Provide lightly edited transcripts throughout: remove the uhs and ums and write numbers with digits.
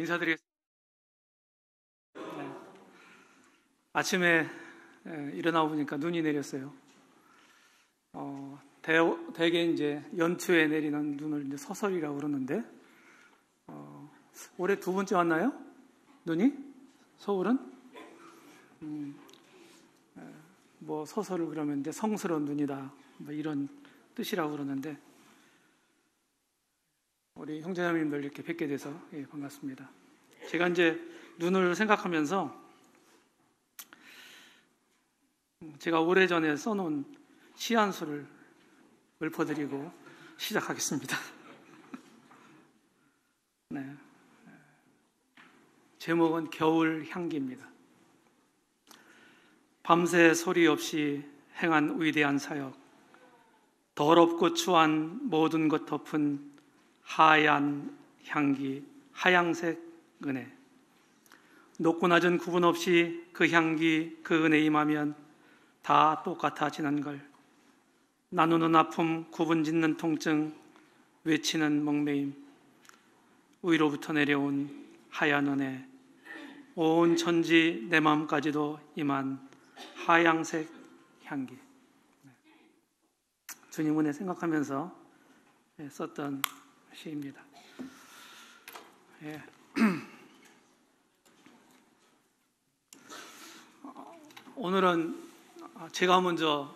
인사드리겠습니다. 아침에 일어나 보니까 눈이 내렸어요. 대개 이제 연초에 내리는 눈을 이제 서설이라고 그러는데, 올해 두 번째 왔나요? 눈이? 서울은? 뭐 서설을 그러면 이제 성스러운 눈이다, 뭐 이런 뜻이라고 그러는데, 우리 형제자매님들 이렇게 뵙게 돼서 반갑습니다. 제가 이제 눈을 생각하면서 제가 오래전에 써놓은 시 한 수를 읊어드리고 시작하겠습니다. 네. 제목은 겨울 향기입니다. 밤새 소리 없이 행한 위대한 사역, 더럽고 추한 모든 것 덮은 하얀 향기, 하양색 은혜. 높고 낮은 구분 없이 그 향기, 그 은혜 임하면 다 똑같아지는 걸. 나누는 아픔, 구분짓는 통증, 외치는 목매임. 위로부터 내려온 하얀 은혜, 온 천지 내 마음까지도 임한 하양색 향기. 주님 은혜 생각하면서 썼던 시입니다. 예. 오늘은 제가 먼저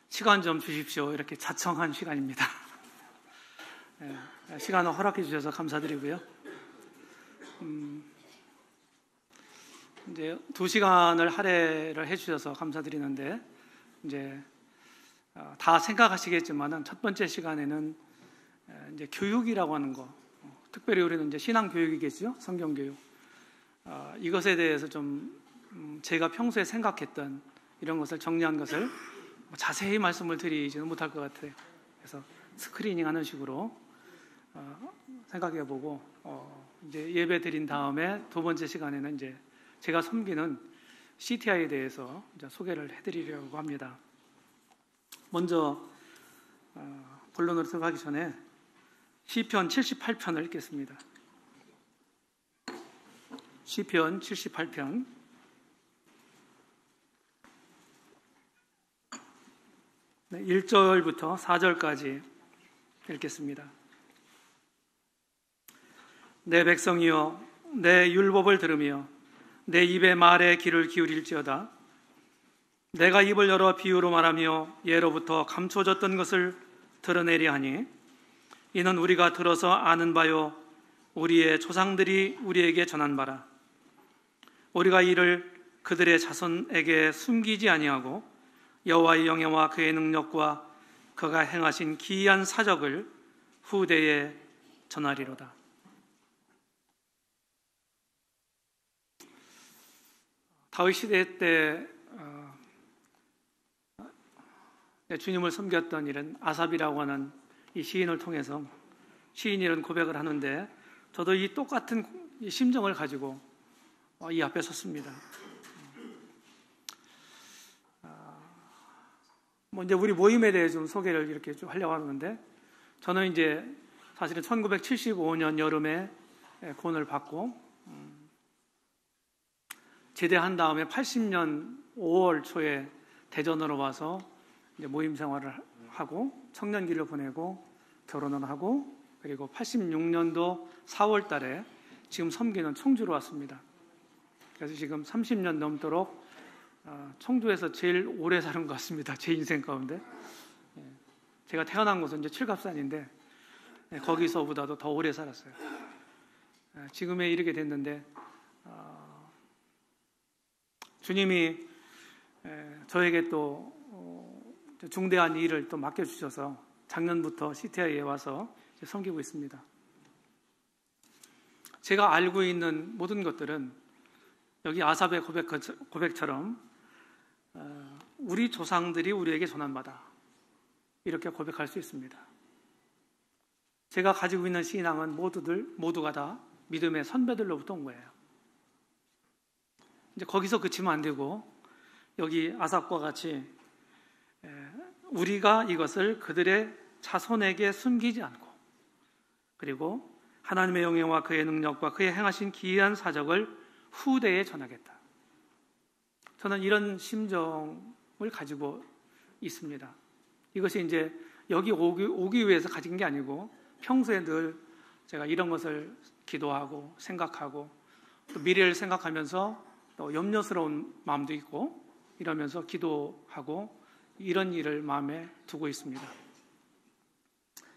시간 좀 주십시오, 이렇게 자청한 시간입니다. 예, 시간을 허락해 주셔서 감사드리고요. 이제 2시간을 할애를 해 주셔서 감사드리는데, 이제 다 생각하시겠지만은 첫 번째 시간에는 이제 교육이라고 하는 거, 특별히 우리는 이제 신앙 교육이겠죠, 성경 교육. 이것에 대해서 좀 제가 평소에 생각했던 이런 것을 정리한 것을 자세히 말씀을 드리지는 못할 것 같아요. 그래서 스크리닝 하는 식으로 생각해보고 이제 예배 드린 다음에 두 번째 시간에는 이제 제가 섬기는 CTI에 대해서 이제 소개를 해드리려고 합니다. 먼저 본론으로 들어가기 전에 시편 78편을 읽겠습니다. 시편 78편 1절부터 4절까지 읽겠습니다. 내 백성이여, 내 율법을 들으며 내 입의 말에 귀를 기울일지어다. 내가 입을 열어 비유로 말하며 예로부터 감춰졌던 것을 드러내리 하니, 이는 우리가 들어서 아는 바요 우리의 조상들이 우리에게 전한 바라. 우리가 이를 그들의 자손에게 숨기지 아니하고 여호와의 영예와 그의 능력과 그가 행하신 기이한 사적을 후대에 전하리로다. 다윗 시대 때 주님을 섬겼던 이런 아삽이라고 하는 이 시인을 통해서 시인이 이런 고백을 하는데, 저도 이 똑같은 심정을 가지고 이 앞에 섰습니다. 이제 우리 모임에 대해 좀 소개를 이렇게 좀 하려고 하는데, 저는 이제 사실은 1975년 여름에 구원을 받고 제대한 다음에 80년 5월 초에 대전으로 와서 이제 모임 생활을 하고 청년기를 보내고 결혼을 하고, 그리고 86년도 4월 달에 지금 섬기는 청주로 왔습니다. 그래서 지금 30년 넘도록 청주에서 제일 오래 사는 것 같습니다. 제 인생 가운데. 제가 태어난 곳은 이제 칠갑산인데 거기서보다도 더 오래 살았어요. 지금에 이르게 됐는데, 주님이 저에게 또 중대한 일을 또 맡겨주셔서 작년부터 CTI에 와서 섬기고 있습니다. 제가 알고 있는 모든 것들은 여기 아삽의 고백처럼 우리 조상들이 우리에게 전한 바다, 이렇게 고백할 수 있습니다. 제가 가지고 있는 신앙은 모두가 다 믿음의 선배들로부터 온 거예요. 이제 거기서 그치면 안 되고, 여기 아삽과 같이 우리가 이것을 그들의 자손에게 숨기지 않고, 그리고 하나님의 영예와 그의 능력과 그의 행하신 기이한 사적을 후대에 전하겠다. 저는 이런 심정을 가지고 있습니다. 이것이 이제 여기 오기 위해서 가진 게 아니고 평소에 늘 제가 이런 것을 기도하고 생각하고 또 미래를 생각하면서 또 염려스러운 마음도 있고 이러면서 기도하고 이런 일을 마음에 두고 있습니다.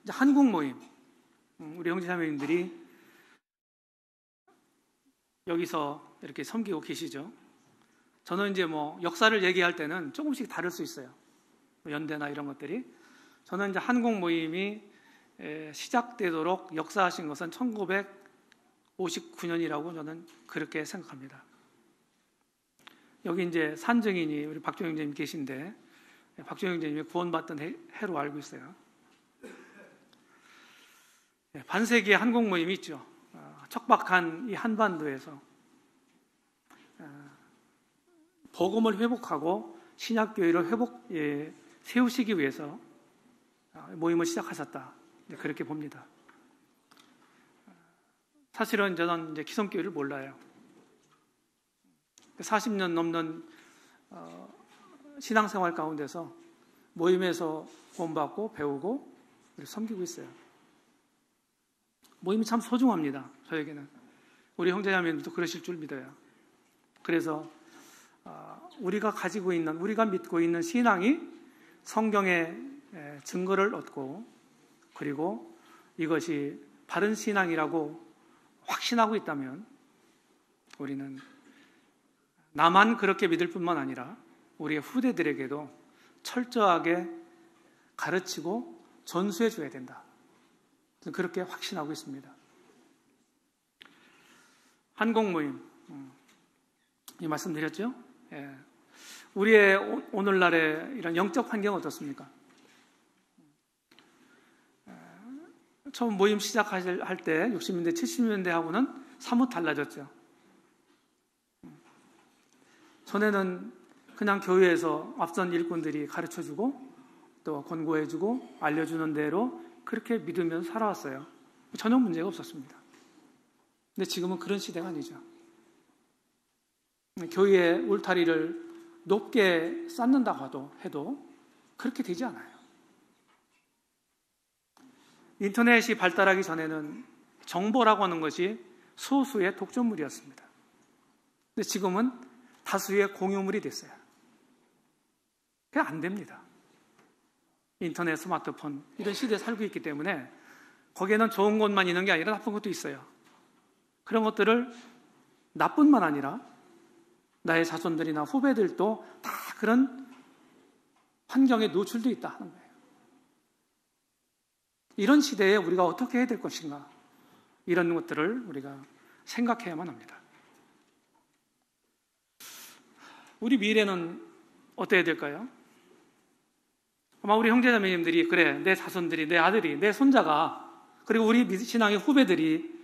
이제 한국 모임, 우리 형제자매님들이 여기서 이렇게 섬기고 계시죠. 저는 이제 역사를 얘기할 때는 조금씩 다를 수 있어요. 연대나 이런 것들이. 저는 이제 한국 모임이 시작되도록 역사하신 것은 1959년이라고 저는 그렇게 생각합니다. 여기 이제 산증인이 우리 박종영 형제님 계신데, 박종영 형제님이 구원받던 해로 알고 있어요. 반세기의 한국 모임이 있죠. 척박한 이 한반도에서 복음을 회복하고 신약교회를 세우시기 위해서 모임을 시작하셨다. 그렇게 봅니다. 사실은 저는 이제 기성교회를 몰라요. 40년 넘는 신앙생활 가운데서 모임에서 구원받고 배우고 섬기고 있어요. 모임이 참 소중합니다. 저에게는. 우리 형제자매님도 그러실 줄 믿어요. 그래서 우리가 가지고 있는, 우리가 믿고 있는 신앙이 성경의 증거를 얻고 그리고 이것이 바른 신앙이라고 확신하고 있다면 우리는 나만 그렇게 믿을 뿐만 아니라 우리의 후대들에게도 철저하게 가르치고 전수해 줘야 된다. 그렇게 확신하고 있습니다. 한국 모임, 이 말씀드렸죠? 예. 우리의 오늘날의 이런 영적 환경은 어떻습니까? 처음 모임 시작할 때 60년대, 70년대하고는 사뭇 달라졌죠. 전에는 그냥 교회에서 앞선 일꾼들이 가르쳐주고 또 권고해주고 알려주는 대로 그렇게 믿으면서 살아왔어요. 전혀 문제가 없었습니다. 근데 지금은 그런 시대가 아니죠. 교회의 울타리를 높게 쌓는다고 해도 그렇게 되지 않아요. 인터넷이 발달하기 전에는 정보라고 하는 것이 소수의 독점물이었습니다. 근데 지금은 다수의 공유물이 됐어요. 그게 안 됩니다. 인터넷, 스마트폰 이런 시대에 살고 있기 때문에 거기에는 좋은 것만 있는 게 아니라 나쁜 것도 있어요. 그런 것들을 나뿐만 아니라 나의 자손들이나 후배들도 다 그런 환경에 노출되어 있다 하는 거예요. 이런 시대에 우리가 어떻게 해야 될 것인가, 이런 것들을 우리가 생각해야만 합니다. 우리 미래는 어때야 될까요? 아마 우리 형제자매님들이 그래, 내 자손들이, 내 아들이, 내 손자가, 그리고 우리 신앙의 후배들이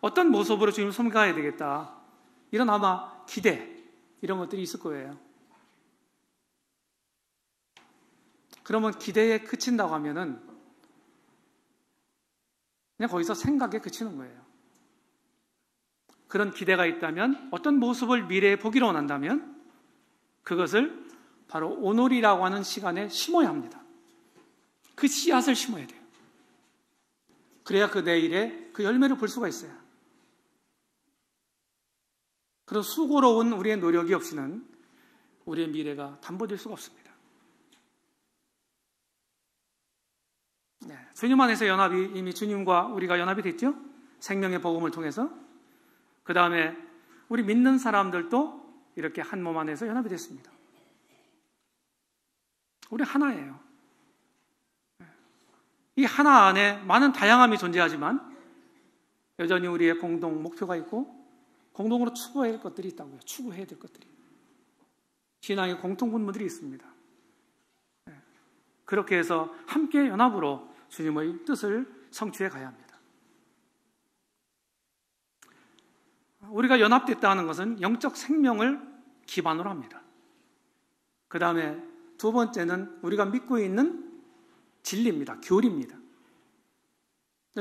어떤 모습으로 주님을 섬겨야 되겠다, 이런 아마 기대, 이런 것들이 있을 거예요. 그러면 기대에 그친다고 하면은 그냥 거기서 생각에 그치는 거예요. 그런 기대가 있다면, 어떤 모습을 미래에 보기로 원한다면 그것을 바로 오늘이라고 하는 시간에 심어야 합니다. 그 씨앗을 심어야 돼요. 그래야 그 내일에 그 열매를 볼 수가 있어요. 그런 수고로운 우리의 노력이 없이는 우리의 미래가 담보될 수가 없습니다. 네, 주님 안에서 연합이, 이미 주님과 우리가 연합이 됐죠? 생명의 복음을 통해서. 그 다음에 우리 믿는 사람들도 이렇게 한 몸 안에서 연합이 됐습니다. 우리 하나예요. 이 하나 안에 많은 다양함이 존재하지만 여전히 우리의 공동 목표가 있고 공동으로 추구해야 될 것들이 있다고요. 추구해야 될 것들이. 신앙의 공통분모들이 있습니다. 그렇게 해서 함께 연합으로 주님의 뜻을 성취해 가야 합니다. 우리가 연합됐다는 것은 영적 생명을 기반으로 합니다. 그 다음에 두 번째는 우리가 믿고 있는 진리입니다. 교리입니다.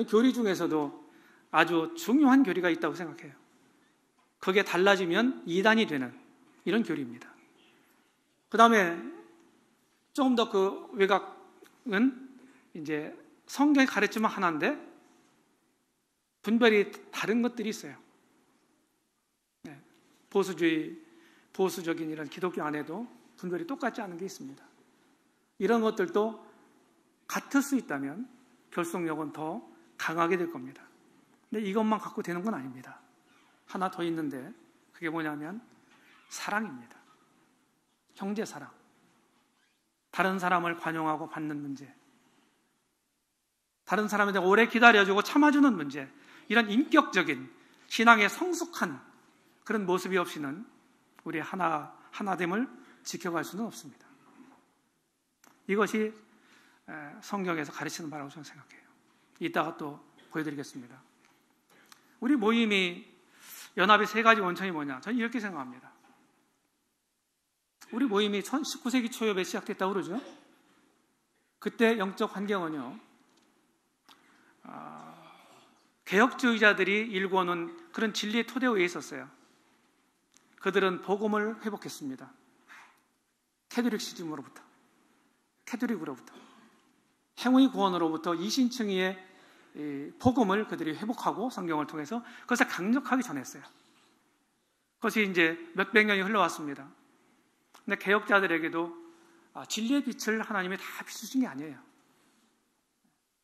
교리 중에서도 아주 중요한 교리가 있다고 생각해요. 그게 달라지면 이단이 되는 이런 교리입니다. 그 다음에 조금 더 그 외곽은 이제 성경이 가르치면 하나인데 분별이 다른 것들이 있어요. 네. 보수적인 이런 기독교 안에도 분별이 똑같지 않은 게 있습니다. 이런 것들도 같을 수 있다면 결속력은 더 강하게 될 겁니다. 근데 이것만 갖고 되는 건 아닙니다. 하나 더 있는데 그게 뭐냐면 사랑입니다. 형제 사랑. 다른 사람을 관용하고 받는 문제. 다른 사람에 대해 오래 기다려주고 참아주는 문제. 이런 인격적인 신앙의 성숙한 그런 모습이 없이는 우리 하나됨을 지켜갈 수는 없습니다. 이것이 성경에서 가르치는 바라고 저는 생각해요. 이따가 또 보여드리겠습니다. 우리 모임이 연합의 세 가지 원천이 뭐냐? 저는 이렇게 생각합니다. 우리 모임이 19세기 초엽에 시작됐다고 그러죠. 그때 영적 환경은요, 개혁주의자들이 일궈놓은 그런 진리의 토대 위에 있었어요. 그들은 복음을 회복했습니다. 캐톨릭시즘으로부터, 캐톨릭으로부터, 행위 구원으로부터 이신층의의 복음을 그들이 회복하고 성경을 통해서 그것을 강력하게 전했어요. 그것이 이제 몇백 년이 흘러왔습니다. 근데 개혁자들에게도 진리의 빛을 하나님이 다 비추신 게 아니에요.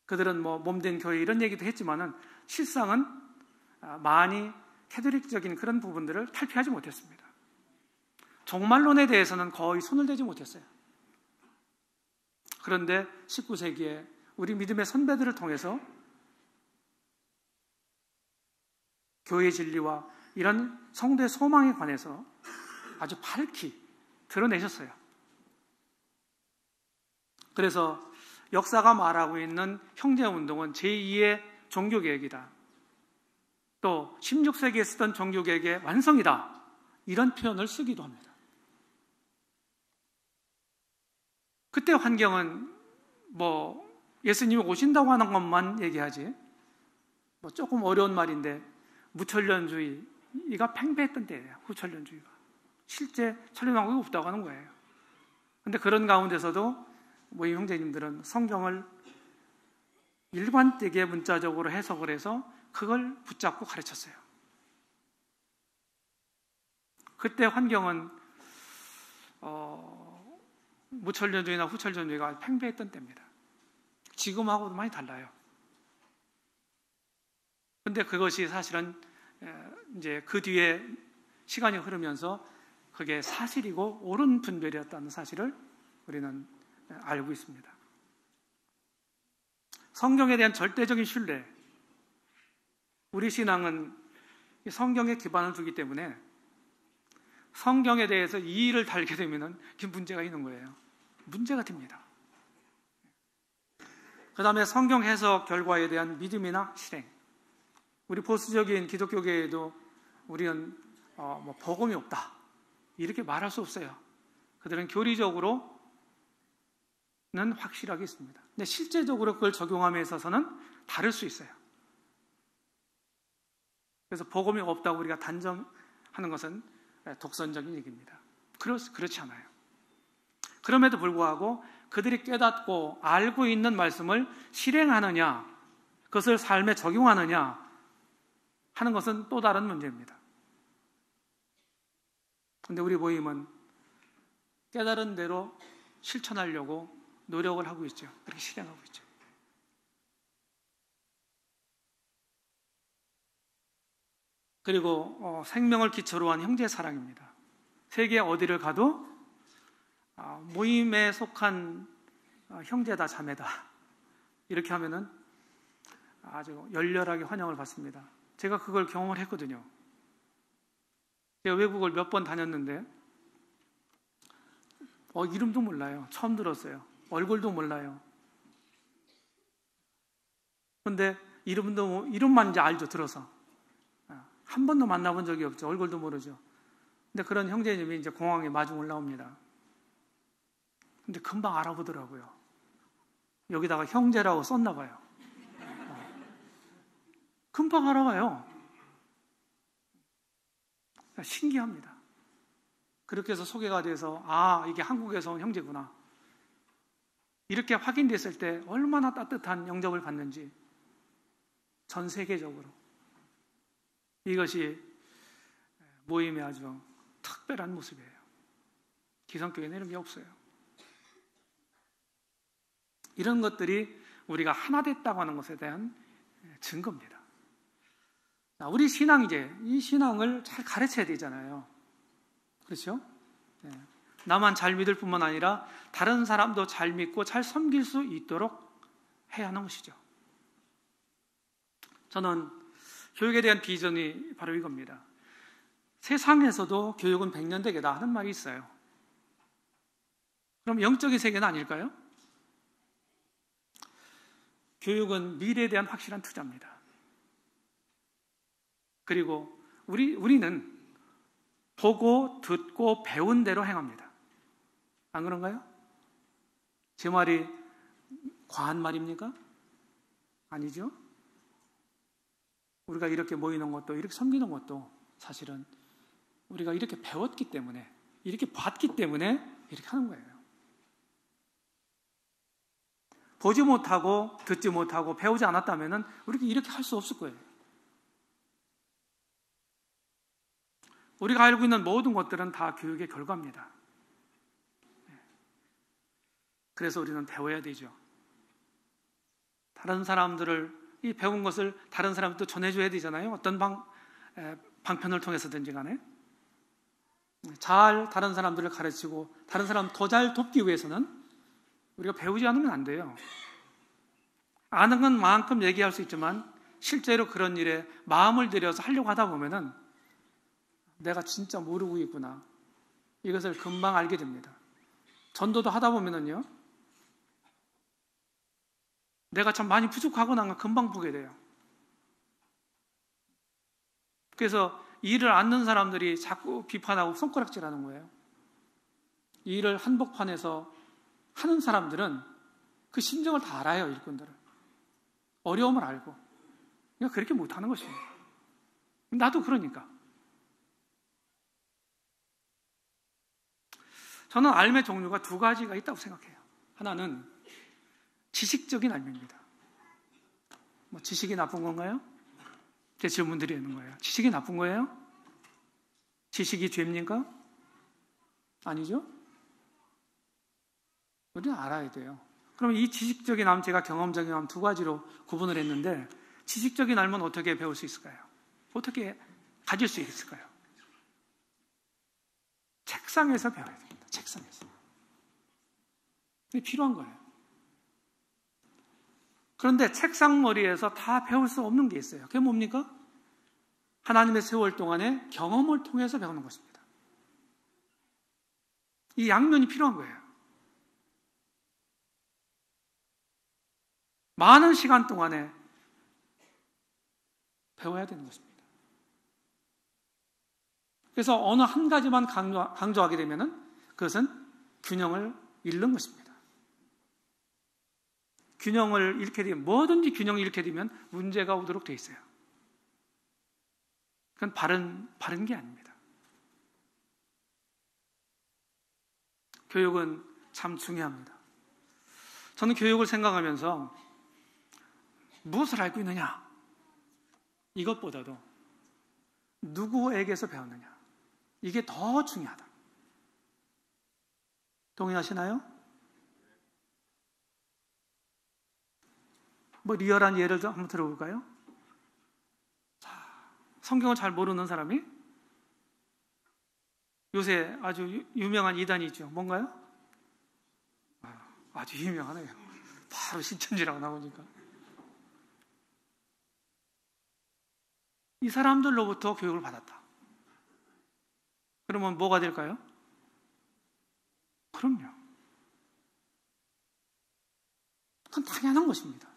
그들은 뭐 몸된 교회 이런 얘기도 했지만은 실상은 많이 캐톨릭적인 그런 부분들을 탈피하지 못했습니다. 종말론에 대해서는 거의 손을 대지 못했어요. 그런데 19세기에 우리 믿음의 선배들을 통해서 교회의 진리와 이런 성도의 소망에 관해서 아주 밝히 드러내셨어요. 그래서 역사가 말하고 있는 형제운동은 제2의 종교개혁이다. 또 16세기에 쓰던 종교개혁의 완성이다. 이런 표현을 쓰기도 합니다. 그때 환경은 뭐 예수님이 오신다고 하는 것만 얘기하지 뭐 조금 어려운 말인데 무천년주의가 팽배했던 때예요. 후천년주의가. 실제 천년왕국이 없다고 하는 거예요. 그런데 그런 가운데서도 모임 형제님들은 성경을 일관되게 문자적으로 해석을 해서 그걸 붙잡고 가르쳤어요. 그때 환경은 무천년주의나 후천년주의가 팽배했던 때입니다. 지금하고도 많이 달라요. 그런데 그것이 사실은 이제 그 뒤에 시간이 흐르면서 그게 사실이고 옳은 분별이었다는 사실을 우리는 알고 있습니다. 성경에 대한 절대적인 신뢰. 우리 신앙은 성경에 기반을 두기 때문에 성경에 대해서 이의를 달게 되면 문제가 있는 거예요. 문제가 됩니다. 그 다음에 성경 해석 결과에 대한 믿음이나 실행. 우리 보수적인 기독교계에도 우리는 복음이 없다. 이렇게 말할 수 없어요. 그들은 교리적으로는 확실하게 있습니다. 근데 실제적으로 그걸 적용함에 있어서는 다를 수 있어요. 그래서 복음이 없다고 우리가 단정하는 것은 독선적인 얘기입니다. 그렇지 않아요. 그럼에도 불구하고 그들이 깨닫고 알고 있는 말씀을 실행하느냐, 그것을 삶에 적용하느냐 하는 것은 또 다른 문제입니다. 그런데 우리 모임은 깨달은 대로 실천하려고 노력을 하고 있죠. 그렇게 실행하고 있죠. 그리고 생명을 기초로 한 형제 사랑입니다. 세계 어디를 가도 모임에 속한 형제다 자매다 이렇게 하면은 아주 열렬하게 환영을 받습니다. 제가 그걸 경험을 했거든요. 제가 외국을 몇 번 다녔는데 이름도 몰라요. 처음 들었어요. 얼굴도 몰라요. 그런데 이름만 이제 알죠. 들어서 한 번도 만나본 적이 없죠. 얼굴도 모르죠. 근데 그런 형제님이 이제 공항에 마중 올라옵니다. 근데 금방 알아보더라고요. 여기다가 형제라고 썼나 봐요. 금방 알아와요. 신기합니다. 그렇게 해서 소개가 돼서 이게 한국에서 온 형제구나. 이렇게 확인됐을 때 얼마나 따뜻한 영접을 받는지 전 세계적으로 이것이 모임의 아주 특별한 모습이에요. 기성교회는 이런 게 없어요. 이런 것들이 우리가 하나 됐다고 하는 것에 대한 증거입니다. 우리 신앙이제 이 신앙을 잘 가르쳐야 되잖아요. 그렇죠? 나만 잘 믿을 뿐만 아니라 다른 사람도 잘 믿고 잘 섬길 수 있도록 해야 하는 것이죠. 저는 교육에 대한 비전이 바로 이겁니다. 세상에서도 교육은 100년 되게다 하는 말이 있어요. 그럼 영적인 세계는 아닐까요? 교육은 미래에 대한 확실한 투자입니다. 그리고 우리는 보고 듣고 배운 대로 행합니다. 안 그런가요? 제 말이 과한 말입니까? 아니죠? 우리가 이렇게 모이는 것도 이렇게 섬기는 것도 사실은 우리가 이렇게 배웠기 때문에 이렇게 봤기 때문에 이렇게 하는 거예요. 보지 못하고 듣지 못하고 배우지 않았다면 우리가 이렇게 할 수 없을 거예요. 우리가 알고 있는 모든 것들은 다 교육의 결과입니다. 그래서 우리는 배워야 되죠. 다른 사람들을 이 배운 것을 다른 사람도 전해줘야 되잖아요. 어떤 방편을 통해서든지 간에 잘 다른 사람들을 가르치고 다른 사람 더 잘 돕기 위해서는 우리가 배우지 않으면 안 돼요. 아는 건 마음껏 얘기할 수 있지만 실제로 그런 일에 마음을 들여서 하려고 하다 보면은 내가 진짜 모르고 있구나. 이것을 금방 알게 됩니다. 전도도 하다 보면은요, 내가 참 많이 부족하구나 금방 보게 돼요. 그래서 일을 않는 사람들이 자꾸 비판하고 손가락질하는 거예요. 이 일을 한복판에서 하는 사람들은 그 심정을 다 알아요. 일꾼들은 어려움을 알고 그러니까 그렇게 못하는 것입니다. 나도 그러니까. 저는 알매 종류가 두 가지가 있다고 생각해요. 하나는 지식적인 알매입니다. 지식이 나쁜 건가요? 제 질문 드리는 거예요. 지식이 나쁜 거예요? 지식이 죄입니까? 아니죠? 우리는 알아야 돼요. 그럼 이 지식적인 암, 제가 경험적인 암 두 가지로 구분을 했는데 지식적인 암은 어떻게 배울 수 있을까요? 어떻게 가질 수 있을까요? 책상에서 배워야 됩니다. 책상에서. 그게 필요한 거예요. 그런데 책상머리에서 다 배울 수 없는 게 있어요. 그게 뭡니까? 하나님의 세월 동안에 경험을 통해서 배우는 것입니다. 이 양면이 필요한 거예요. 많은 시간 동안에 배워야 되는 것입니다. 그래서 어느 한 가지만 강조하게 되면 그것은 균형을 잃는 것입니다. 균형을 잃게 되면 뭐든지 균형을 잃게 되면 문제가 오도록 되어 있어요. 그건 바른 게 아닙니다. 교육은 참 중요합니다. 저는 교육을 생각하면서 무엇을 알고 있느냐 이것보다도 누구에게서 배웠느냐 이게 더 중요하다. 동의하시나요? 리얼한 예를 좀 한번 들어볼까요? 자, 성경을 잘 모르는 사람이 요새 아주 유명한 이단이 있죠. 뭔가요? 아주 유명하네요. 바로 신천지라고 나오니까. 이 사람들로부터 교육을 받았다. 그러면 뭐가 될까요? 그럼요. 그건 당연한 것입니다.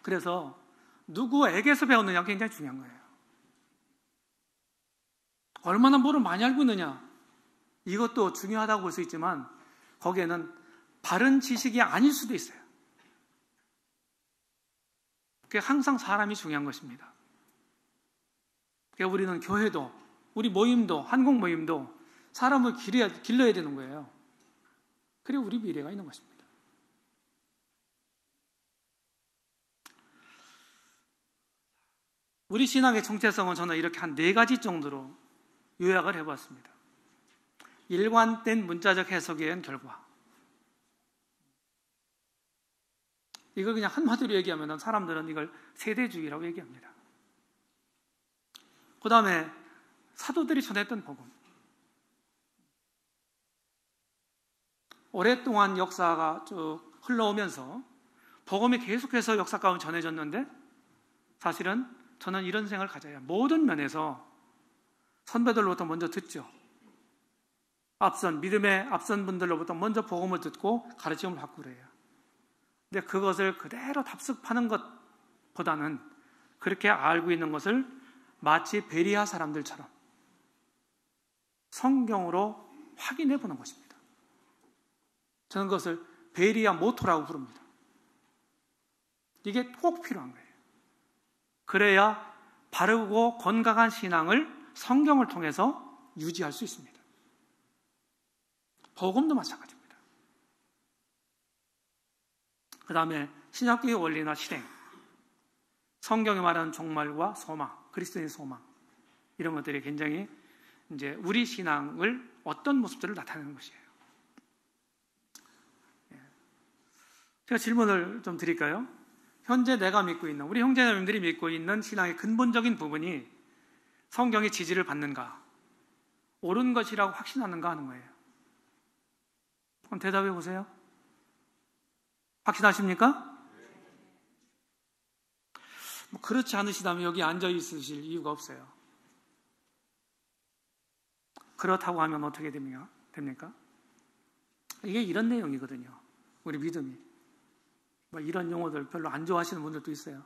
그래서 누구에게서 배웠느냐가 굉장히 중요한 거예요. 얼마나 뭐를 많이 알고 있느냐 이것도 중요하다고 볼 수 있지만 거기에는 바른 지식이 아닐 수도 있어요. 그게 항상 사람이 중요한 것입니다. 그러니까 우리는 교회도, 우리 모임도, 한국 모임도 사람을 길러야 되는 거예요. 그리고 우리 미래가 있는 것입니다. 우리 신앙의 정체성은 저는 이렇게 한 4가지 정도로 요약을 해봤습니다. 일관된 문자적 해석에 의한 결과. 이걸 그냥 한마디로 얘기하면 사람들은 이걸 세대주의라고 얘기합니다. 그 다음에 사도들이 전했던 복음. 오랫동안 역사가 쭉 흘러오면서 복음이 계속해서 역사 가운데 전해졌는데 사실은 저는 이런 생각을 가져야 모든 면에서 선배들로부터 먼저 듣죠. 믿음의 앞선 분들로부터 먼저 복음을 듣고 가르침을 받고 그래요. 근데 그것을 그대로 답습하는 것보다는 그렇게 알고 있는 것을 마치 베리아 사람들처럼 성경으로 확인해 보는 것입니다. 저는 그것을 베리아 모토라고 부릅니다. 이게 꼭 필요한 거예요. 그래야 바르고 건강한 신앙을 성경을 통해서 유지할 수 있습니다. 복음도 마찬가지입니다. 그 다음에 신약교의 원리나 실행, 성경이 말하는 종말과 소망, 그리스도인의 소망, 이런 것들이 굉장히 이제 우리 신앙을 어떤 모습들을 나타내는 것이에요. 제가 질문을 좀 드릴까요? 현재 내가 믿고 있는, 우리 형제자매님들이 믿고 있는 신앙의 근본적인 부분이 성경의 지지를 받는가, 옳은 것이라고 확신하는가 하는 거예요. 그럼 대답해 보세요. 확신하십니까? 그렇지 않으시다면 여기 앉아 있으실 이유가 없어요. 그렇다고 하면 어떻게 됩니까? 이게 이런 내용이거든요. 우리 믿음이. 이런 용어들 별로 안 좋아하시는 분들도 있어요.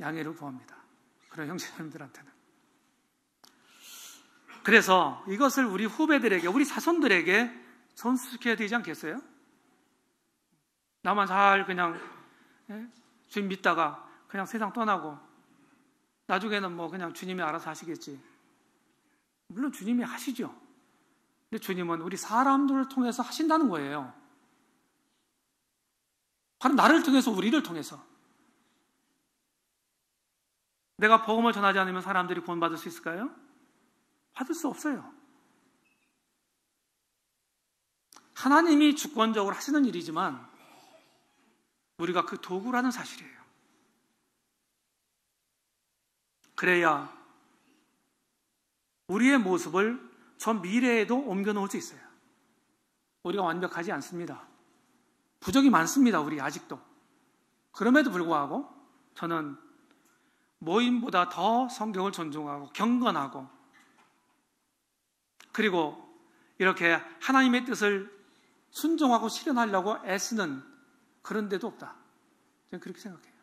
양해를 구합니다. 그런 형제님들한테는. 그래서 이것을 우리 후배들에게, 우리 자손들에게 전수시켜야 되지 않겠어요? 나만 잘 그냥 주님 믿다가 그냥 세상 떠나고 나중에는 그냥 주님이 알아서 하시겠지. 물론 주님이 하시죠. 근데 주님은 우리 사람들을 통해서 하신다는 거예요. 바로 나를 통해서, 우리를 통해서. 내가 복음을 전하지 않으면 사람들이 구원받을 수 있을까요? 받을 수 없어요. 하나님이 주권적으로 하시는 일이지만 우리가 그 도구라는 사실이에요. 그래야 우리의 모습을 저 미래에도 옮겨놓을 수 있어요. 우리가 완벽하지 않습니다. 부족이 많습니다. 우리 아직도. 그럼에도 불구하고 저는 모임보다 더 성경을 존중하고 경건하고 그리고 이렇게 하나님의 뜻을 순종하고 실현하려고 애쓰는 그런 데도 없다. 저는 그렇게 생각해요.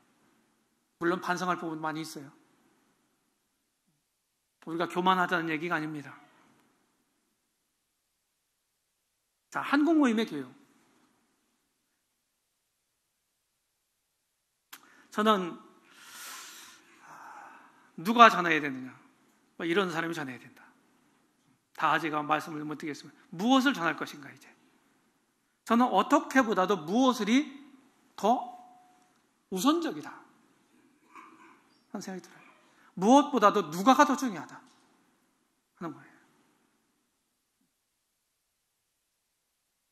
물론 반성할 부분 많이 있어요. 우리가 교만하다는 얘기가 아닙니다. 자, 한국 모임의 교육. 저는 누가 전해야 되느냐, 이런 사람이 전해야 된다. 다 제가 말씀을 못 드리겠습니다. 무엇을 전할 것인가 이제. 저는 어떻게보다도 무엇이 더 우선적이다 하는 생각이 들어요. 무엇보다도 누가가 더 중요하다 하는 거예요.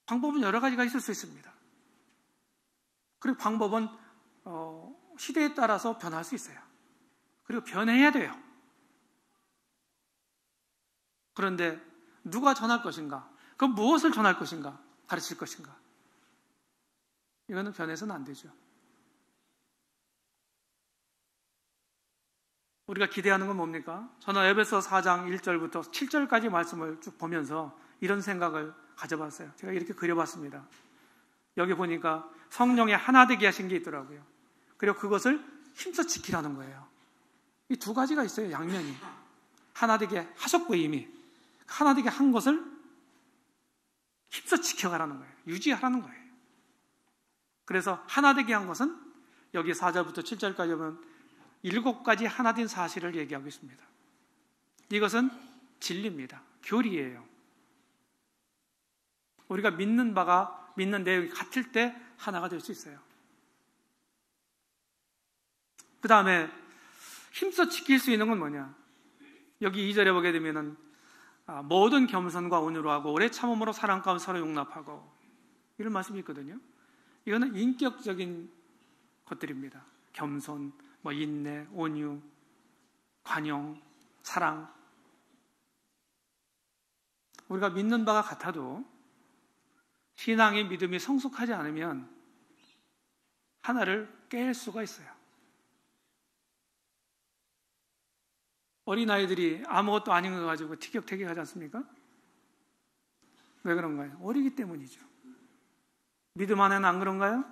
방법은 여러 가지가 있을 수 있습니다. 그리고 방법은 시대에 따라서 변할 수 있어요. 그리고 변해야 돼요. 그런데 누가 전할 것인가? 그럼 무엇을 전할 것인가? 가르칠 것인가? 이거는 변해서는 안 되죠. 우리가 기대하는 건 뭡니까? 저는 에베소 4장 1절부터 7절까지 말씀을 쭉 보면서 이런 생각을 가져봤어요. 제가 이렇게 그려봤습니다. 여기 보니까 성령의 하나 되게 하신 게 있더라고요. 그리고 그것을 힘써 지키라는 거예요. 이 두 가지가 있어요. 양면이. 하나 되게 하셨고 이미 하나 되게 한 것을 힘써 지켜가라는 거예요. 유지하라는 거예요. 그래서 하나 되게 한 것은 여기 4절부터 7절까지 보면 7가지 하나된 사실을 얘기하고 있습니다. 이것은 진리입니다. 교리예요. 우리가 믿는 바가, 믿는 내용이 같을 때 하나가 될 수 있어요. 그 다음에 힘써 지킬 수 있는 건 뭐냐? 여기 2절에 보게 되면은 모든 겸손과 온유로 하고 오래 참음으로 사랑 가운데 서로 용납하고, 이런 말씀이 있거든요. 이거는 인격적인 것들입니다. 겸손, 인내, 온유, 관용, 사랑. 우리가 믿는 바가 같아도 신앙의 믿음이 성숙하지 않으면 하나를 깰 수가 있어요. 어린아이들이 아무것도 아닌 거 가지고 티격태격하지 않습니까? 왜 그런가요? 어리기 때문이죠. 믿음 안에는 안 그런가요?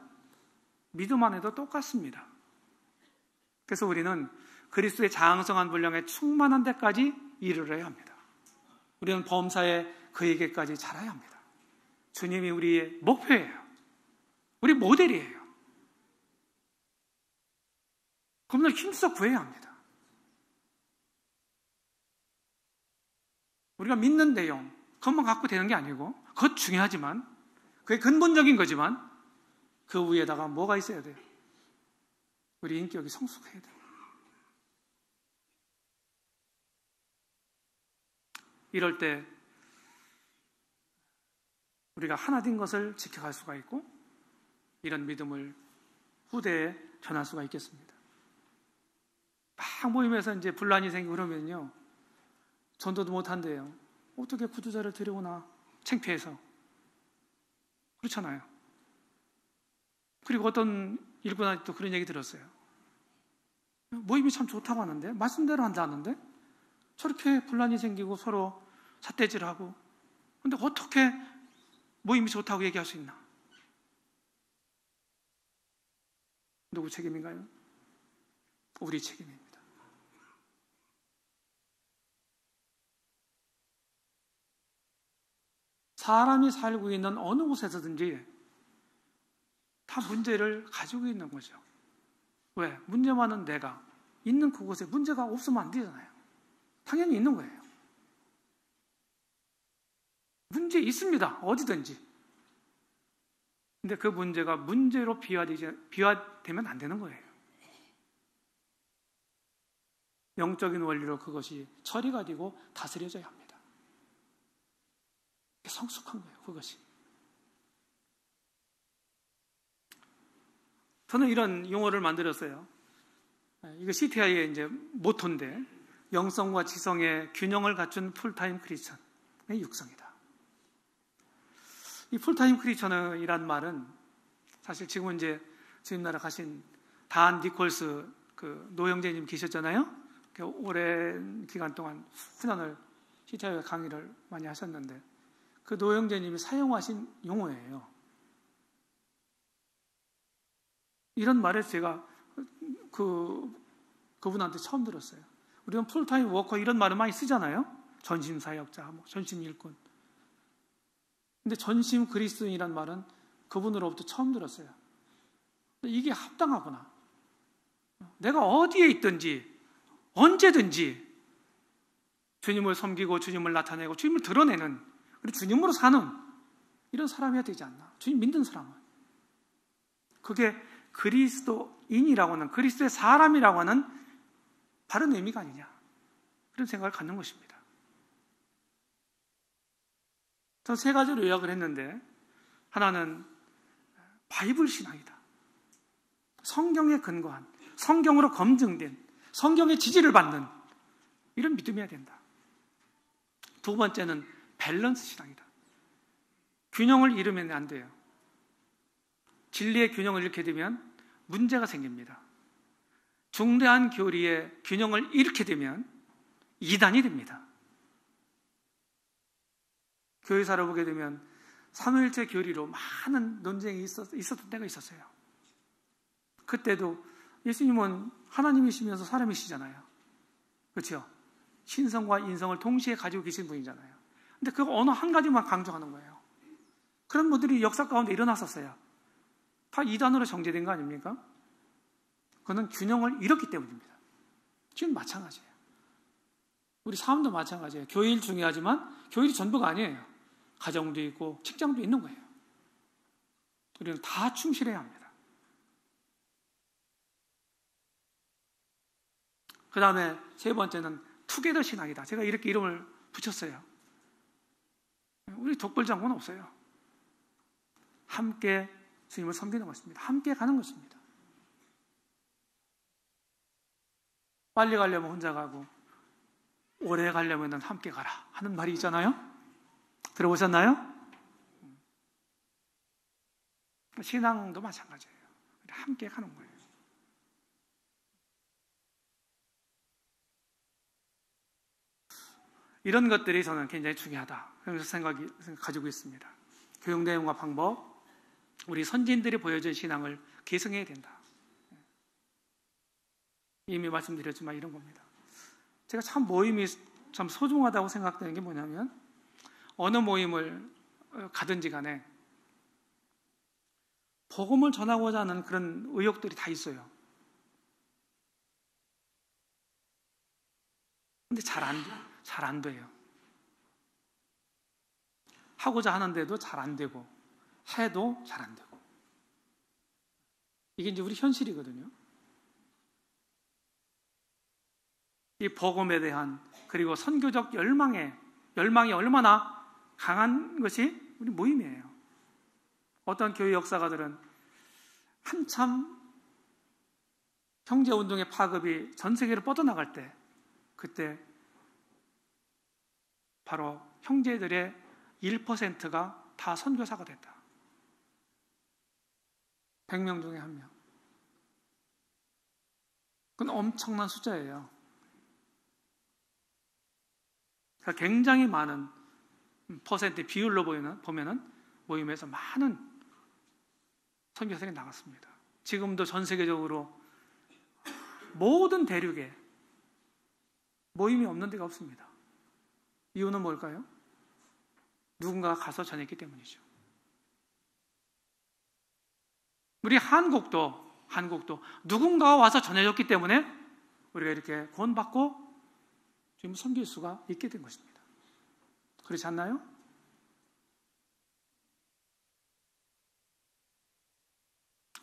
믿음 안에도 똑같습니다. 그래서 우리는 그리스도의 장성한 분량에 충만한 데까지 이르러야 합니다. 우리는 범사에 그에게까지 자라야 합니다. 주님이 우리의 목표예요. 우리 모델이에요. 그분을 힘써 구해야 합니다. 우리가 믿는 내용, 그것만 갖고 되는 게 아니고, 그것 중요하지만, 그게 근본적인 거지만, 그 위에다가 뭐가 있어야 돼요? 우리 인격이 성숙해야 돼요. 이럴 때 우리가 하나된 것을 지켜갈 수가 있고, 이런 믿음을 후대에 전할 수가 있겠습니다. 막 모임에서 이제 분란이 생기고 그러면요, 전도도 못한대요. 어떻게 구두자를 데려오나, 창피해서. 그렇잖아요. 그리고 어떤 일꾼한테 또 그런 얘기 들었어요. 모임이 참 좋다고 하는데, 말씀대로 한다는데 저렇게 분란이 생기고 서로 삿대질하고, 근데 어떻게 모임이 좋다고 얘기할 수 있나? 누구 책임인가요? 우리 책임입니다. 사람이 살고 있는 어느 곳에서든지 다 문제를 가지고 있는 거죠. 왜? 문제 많은 내가 있는 그곳에 문제가 없으면 안 되잖아요. 당연히 있는 거예요. 문제 있습니다. 어디든지. 근데 그 문제가 문제로 비화되면 안 되는 거예요. 영적인 원리로 그것이 처리가 되고 다스려져야 합니다. 성숙한 거예요, 그것이. 저는 이런 용어를 만들었어요. 이거 CTI의 이제 모토인데, 영성과 지성의 균형을 갖춘 풀타임 크리스천의 육성이다. 이 풀타임 크리스천이란 말은 사실 지금 이제 주님 나라 가신 단 니콜스 그 노영재님 계셨잖아요. 오랜 기간 동안 훈련을 CTI 강의를 많이 하셨는데, 그 노영재님이 사용하신 용어예요. 이런 말을 제가 그분한테 처음 들었어요. 우리는 풀타임 워커 이런 말을 많이 쓰잖아요. 전심 사역자, 전심 일꾼. 근데 전심 그리스도인이란 말은 그분으로부터 처음 들었어요. 이게 합당하구나. 내가 어디에 있든지 언제든지 주님을 섬기고 주님을 나타내고 주님을 드러내는, 그리고 주님으로 사는 이런 사람이어야 되지 않나. 주님 믿는 사람은. 그게 그리스도인이라고 하는, 그리스도의 사람이라고 하는 바른 의미가 아니냐, 그런 생각을 갖는 것입니다. 저는 세 가지로 요약을 했는데, 하나는 바이블 신앙이다. 성경에 근거한, 성경으로 검증된, 성경의 지지를 받는 이런 믿음이어야 된다. 두 번째는 밸런스 신앙이다. 균형을 잃으면 안 돼요. 진리의 균형을 잃게 되면 문제가 생깁니다. 중대한 교리의 균형을 잃게 되면 이단이 됩니다. 교회사를 보게 되면 삼위일체 교리로 많은 논쟁이 있었던 때가 있었어요. 그때도 예수님은 하나님이시면서 사람이시잖아요. 그렇죠? 신성과 인성을 동시에 가지고 계신 분이잖아요. 근데 그거 어느 한 가지만 강조하는 거예요. 그런 분들이 역사 가운데 일어났었어요. 다 이단으로 정죄된 거 아닙니까? 그는 균형을 잃었기 때문입니다. 지금 마찬가지예요. 우리 삶도 마찬가지예요. 교일 중요하지만 교일이 전부가 아니에요. 가정도 있고 직장도 있는 거예요. 우리는 다 충실해야 합니다. 그 다음에 세 번째는 투게더 신앙이다. 제가 이렇게 이름을 붙였어요. 우리 독불장군은 없어요. 함께 주님을 섬기는 것입니다. 함께 가는 것입니다. 빨리 가려면 혼자 가고 오래 가려면 함께 가라 하는 말이 있잖아요. 들어보셨나요? 신앙도 마찬가지예요. 함께 가는 거예요. 이런 것들이 저는 굉장히 중요하다. 그래서 생각 가지고 있습니다. 교육 내용과 방법, 우리 선진들이 보여준 신앙을 계승해야 된다. 이미 말씀드렸지만 이런 겁니다. 제가 참 모임이 참 소중하다고 생각되는 게 뭐냐면 어느 모임을 가든지 간에 복음을 전하고자 하는 그런 의욕들이 다 있어요. 근데 잘 안 돼요. 하고자 하는데도 잘 안 되고 해도 잘 안 되고 이게 이제 우리 현실이거든요. 이 복음에 대한 그리고 선교적 열망이 얼마나 강한 것이 우리 모임이에요. 어떤 교회 역사가들은 한참 형제운동의 파급이 전 세계로 뻗어나갈 때 그때 바로 형제들의 1%가 다 선교사가 됐다. 100명 중에 1명. 그건 엄청난 숫자예요. 그러니까 굉장히 많은 퍼센트 비율로 보면은 모임에서 많은 선교사들이 나갔습니다. 지금도 전 세계적으로 모든 대륙에 모임이 없는 데가 없습니다. 이유는 뭘까요? 누군가가 가서 전했기 때문이죠. 우리 한국도 누군가가 와서 전해줬기 때문에 우리가 이렇게 구원받고 지금 섬길 수가 있게 된 것입니다. 그렇지 않나요?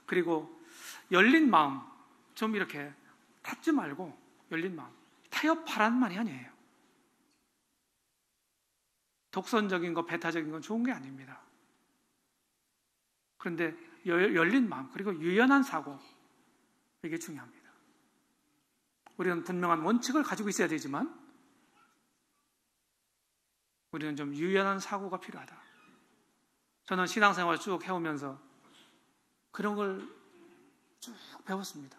그리고 열린 마음, 좀 이렇게 닫지 말고 열린 마음, 타협하라는 말이 아니에요. 독선적인 거, 배타적인 건 좋은 게 아닙니다. 그런데 열린 마음, 그리고 유연한 사고, 이게 중요합니다. 우리는 분명한 원칙을 가지고 있어야 되지만 우리는 좀 유연한 사고가 필요하다. 저는 신앙생활 쭉 해오면서 그런 걸 쭉 배웠습니다.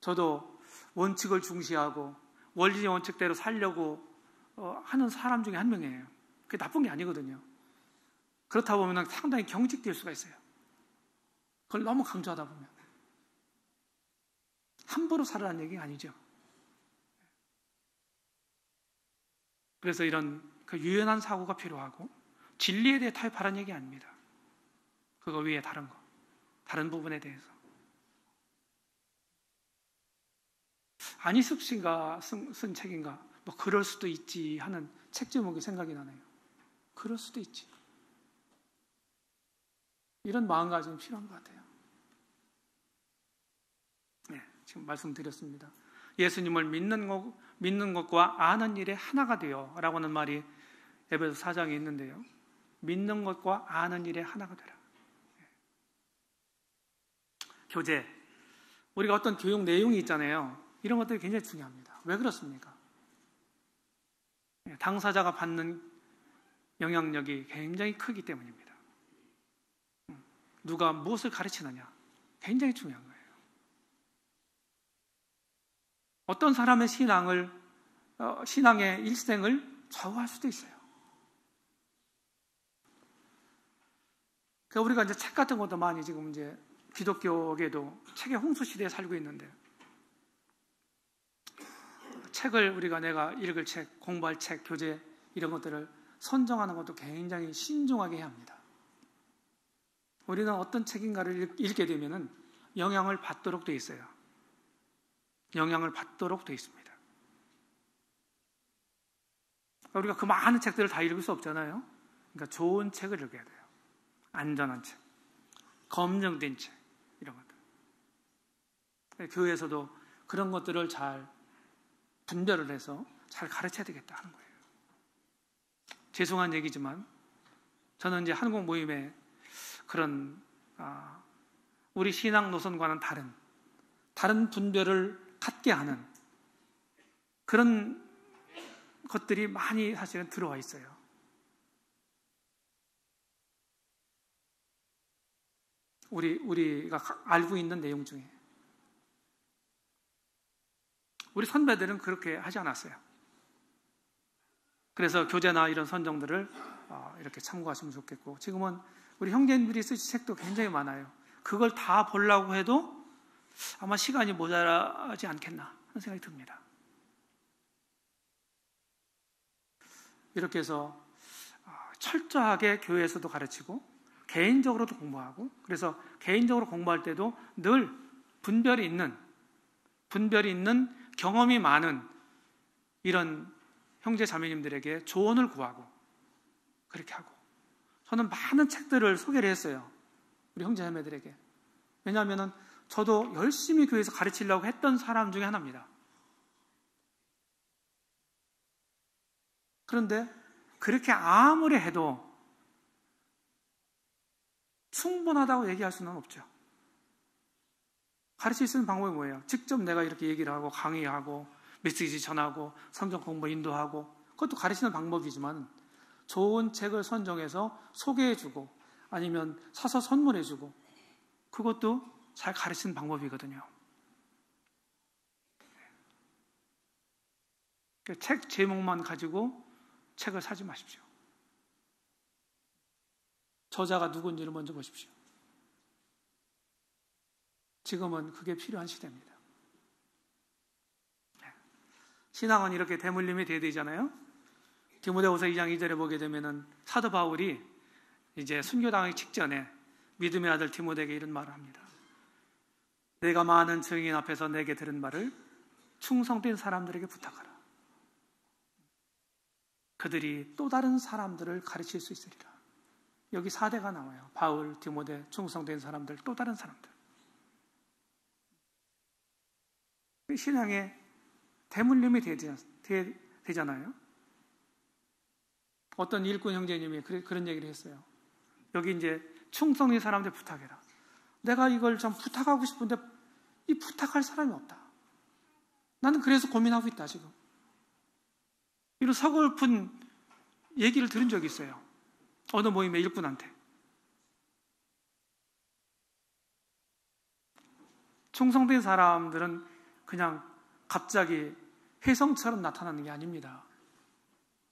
저도 원칙을 중시하고 원리 원칙대로 살려고 하는 사람 중에 한 명이에요. 그게 나쁜 게 아니거든요. 그렇다 보면 상당히 경직될 수가 있어요. 그걸 너무 강조하다 보면. 함부로 살아라는 얘기가 아니죠. 그래서 이런 그 유연한 사고가 필요하고 진리에 대해 타협하라는 얘기 아닙니다. 그거 위에 다른 거, 다른 부분에 대해서. 안희숙 씨가 쓴 책인가? 뭐 그럴 수도 있지 하는 책 제목이 생각이 나네요. 그럴 수도 있지. 이런 마음가짐이 필요한 것 같아요. 네, 지금 말씀드렸습니다. 예수님을 믿는 것과 아는 일에 하나가 되어 라고 하는 말이 에베소 4장에 있는데요. 믿는 것과 아는 일에 하나가 되라. 교제. 우리가 어떤 교육 내용이 있잖아요. 이런 것들이 굉장히 중요합니다. 왜 그렇습니까? 당사자가 받는 영향력이 굉장히 크기 때문입니다. 누가 무엇을 가르치느냐 굉장히 중요한 거예요. 어떤 사람의 신앙의 일생을 좌우할 수도 있어요. 그러니까 우리가 이제 책 같은 것도 많이 지금 이제 기독교계도 책의 홍수 시대에 살고 있는데 책을 내가 읽을 책, 공부할 책, 교재 이런 것들을 선정하는 것도 굉장히 신중하게 해야 합니다. 우리는 어떤 책인가를 읽게 되면은 영향을 받도록 돼 있어요. 영향을 받도록 돼 있습니다. 우리가 그 많은 책들을 다 읽을 수 없잖아요. 그러니까 좋은 책을 읽어야 돼요. 안전한 책, 검증된 책, 이런 것들. 교회에서도 그런 것들을 잘 분별을 해서 잘 가르쳐야 되겠다 하는 거예요. 죄송한 얘기지만 저는 이제 한국 모임에 그런 우리 신앙 노선과는 다른 분별을 갖게 하는 그런 것들이 많이 사실은 들어와 있어요. 우리가 알고 있는 내용 중에 우리 선배들은 그렇게 하지 않았어요. 그래서 교재나 이런 선정들을 이렇게 참고하시면 좋겠고, 지금은 우리 형제님들이 쓰신 책도 굉장히 많아요. 그걸 다 보려고 해도 아마 시간이 모자라지 않겠나 하는 생각이 듭니다. 이렇게 해서 철저하게 교회에서도 가르치고 개인적으로도 공부하고, 그래서 개인적으로 공부할 때도 늘 분별이 있는 경험이 많은 이런 형제 자매님들에게 조언을 구하고 그렇게 하고, 저는 많은 책들을 소개를 했어요. 우리 형제 자매들에게. 왜냐하면 저도 열심히 교회에서 가르치려고 했던 사람 중에 하나입니다. 그런데 그렇게 아무리 해도 충분하다고 얘기할 수는 없죠. 가르칠 수 있는 방법이 뭐예요? 직접 내가 이렇게 얘기를 하고 강의하고 메시지 전하고 성경 공부 인도하고, 그것도 가르치는 방법이지만 좋은 책을 선정해서 소개해주고 아니면 사서 선물해주고, 그것도 잘 가르치는 방법이거든요. 책 제목만 가지고 책을 사지 마십시오. 저자가 누군지를 먼저 보십시오. 지금은 그게 필요한 시대입니다. 신앙은 이렇게 대물림이 돼야 되잖아요. 디모데후서 2장 2절에 보게 되면은 사도 바울이 이제 순교당하기 직전에 믿음의 아들 디모데에게 이런 말을 합니다. 내가 많은 증인 앞에서 내게 들은 말을 충성된 사람들에게 부탁하라. 그들이 또 다른 사람들을 가르칠 수 있으리라. 여기 4대가 나와요. 바울, 디모데, 충성된 사람들, 또 다른 사람들. 신앙의 대물림이 되잖아요. 어떤 일꾼 형제님이 그런 얘기를 했어요. 여기 이제 충성된 사람들 부탁해라. 내가 이걸 좀 부탁하고 싶은데 이 부탁할 사람이 없다. 나는 그래서 고민하고 있다 지금. 이런 서글픈 얘기를 들은 적이 있어요. 어느 모임의 일꾼한테. 충성된 사람들은 그냥 갑자기 혜성처럼 나타나는 게 아닙니다.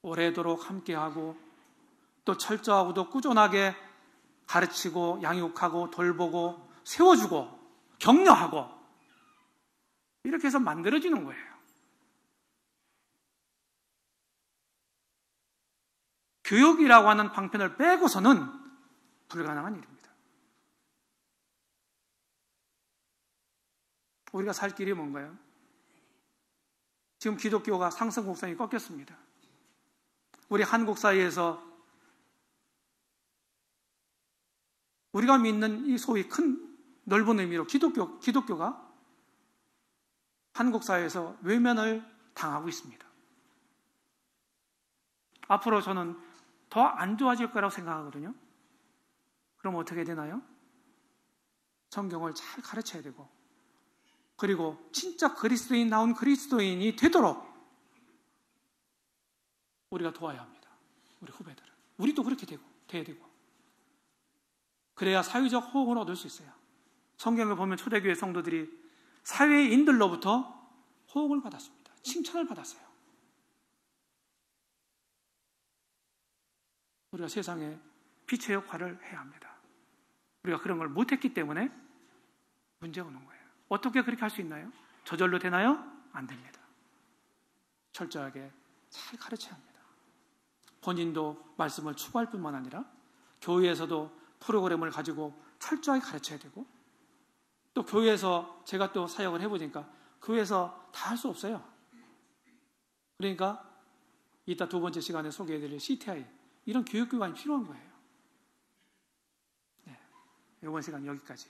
오래도록 함께하고 또 철저하고도 꾸준하게 가르치고 양육하고 돌보고 세워주고 격려하고 이렇게 해서 만들어지는 거예요. 교육이라고 하는 방편을 빼고서는 불가능한 일입니다. 우리가 살 길이 뭔가요? 지금 기독교가 상승 곡선이 꺾였습니다. 우리 한국 사회에서 우리가 믿는 이 소위 큰 넓은 의미로 기독교가 한국 사회에서 외면을 당하고 있습니다. 앞으로 저는 더 안 좋아질 거라고 생각하거든요. 그럼 어떻게 되나요? 성경을 잘 가르쳐야 되고, 그리고 진짜 그리스도인다운 그리스도인이 되도록 우리가 도와야 합니다. 우리 후배들은. 우리도 그렇게 돼야 되고. 그래야 사회적 호응을 얻을 수 있어요. 성경을 보면 초대교회 성도들이 사회인들로부터 호응을 받았습니다. 칭찬을 받았어요. 우리가 세상에 빛의 역할을 해야 합니다. 우리가 그런 걸 못했기 때문에 문제가 오는 거예요. 어떻게 그렇게 할 수 있나요? 저절로 되나요? 안 됩니다. 철저하게 잘 가르쳐야 합니다. 본인도 말씀을 추구할 뿐만 아니라 교회에서도 프로그램을 가지고 철저하게 가르쳐야 되고, 또 교회에서 제가 또 사역을 해보니까 교회에서 다 할 수 없어요. 그러니까 이따 두 번째 시간에 소개해드릴 CTI, 이런 교육기관이 필요한 거예요. 네, 이번 시간 여기까지.